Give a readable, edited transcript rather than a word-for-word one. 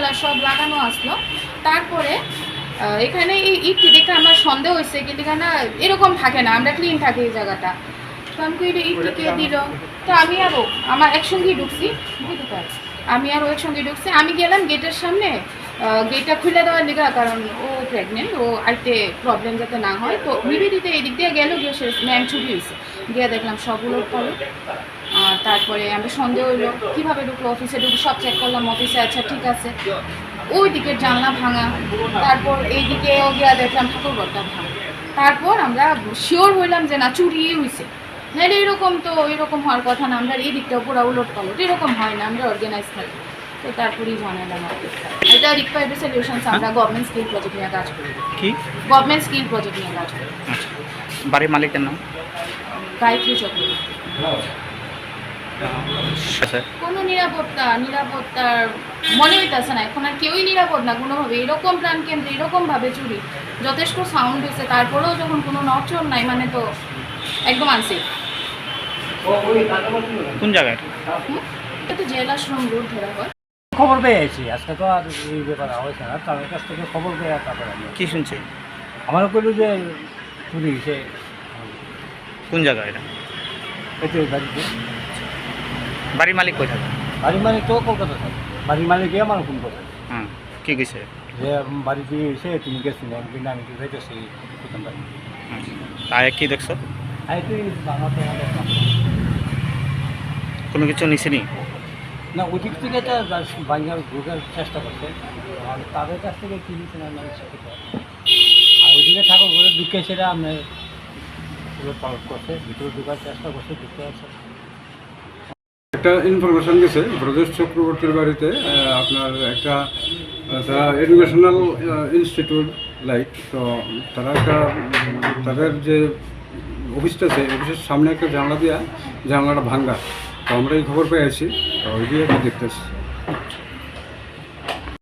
জানালা সব লাগানো আসলো। তারপরে এখানে এই ইটটি দেখে আমার সন্দেহ হয়েছে, কিন্তু এখানে এরকম থাকে না, আমরা ক্লিন থাকে এই জায়গাটা। তো আমি এটা ইটটি কে দিল, তো আমি আরও আমার একসঙ্গেই ঢুকছি, আমি আর ও একসঙ্গে ঢুকছি। আমি গেলাম গেটের সামনে, গেটটা খুলে দেওয়ার লিগা, কারণ ও প্রেগনেন্ট, ও আইতে প্রবলেম যাতে না হয়। তো নিবেদিতে এই দিক দিয়ে গেল, গিয়ে সে ম্যাম ছুটি হয়েছে, গিয়ে দেখলাম সবগুলো পড়ো। তারপরে আমি সন্দেহ হইলো কীভাবে ঢুকলো, অফিসে ঢুকে সব চেক করলাম, অফিসে আচ্ছা ঠিক আছে। ওই দিকের জানলা ভাঙা, তারপর এই দিকেও গিয়া দেখলাম ঠাকুরঘরটা ভাঙা। তারপর আমরা শিওর হইলাম যে না চুরি হয়েছে, নাহলে এরকম তো এরকম হওয়ার কথা না, আমরা এই দিকটাও পুরো উলট পালট, এরকম হয় না, আমরা অর্গানাইজ থাকি। তো তারপরেই জানালাম আর কি। এটা রিকোয়ার্ড সলিউশনস, আমরা গভর্নমেন্ট স্কিল প্রজেক্ট নিয়ে কাজ করি। কি গভর্নমেন্ট স্কিল প্রজেক্ট নিয়ে কাজ করি। আচ্ছা, বাড়ির মালিকের নাম? গায়ত্রী চক্রবর্তী। আচ্ছা, কোনো নিরাপত্তার মনে হইতেছে না এখন, আর কেউই নিরাপদ না কোনোভাবে। এরকম প্রাণকেন্দ্রে এরকমভাবে চুরি, যথেষ্ট সাউন্ড হয়েছে, তারপরেও যখন কোনো নচর নাই, মানে তো একদম আনসেফ। কোন জায়গায়? এটা তো জেলা শ্রম রোড ধরা হয়। খবর পেয়েছি আজকে, তো আর এই ব্যাপারে হয়েছে না, তাদের কাছ থেকে খবর পেয়ে তারপরে কি শুনছে? আমারও কইল যে চুরি হয়েছে। কোন জায়গায় এটা? এতে বাড়িতে বাড়ির মালিক কোথায় থাকে? বাড়ির মালিক তো কলকাতা থাকে, বাড়ির মালিকই আমার ফোন করে হ্যাঁ, কি গেছে? যে বাড়ি দিয়ে এসে তুমি গেছি না, একদিন আমি কি যাইতেছি প্রথম বাড়ি। তাই কি দেখছো? আর তুই বাংলাতে কোনো কিছু নিছেনি? না, ওদিক থেকে তো বাংলার ঢোকার চেষ্টা করছে, আর তাদের কাছ থেকে কি নিচ্ছে না আমি শিক্ষিত। আর ওইদিকে ঠাকুর ঘরে ঢুকে সেটা আপনার পালট করছে, ভিতরে ঢোকার চেষ্টা করছে, ঢুকতে আছে। একটা ইনফরমেশন গেছে ব্রজেশ চক্রবর্তীর বাড়িতে, আপনার একটা এডুকেশনাল ইনস্টিটিউট লাইক, তো তারা একটা তাদের যে অফিসটা আছে, অফিসের সামনে একটা জানলা দিয়া, জানলাটা ভাঙ্গা। তো আমরা এই খবর পেয়েছি, তো ওই দিয়ে দেখতেছি।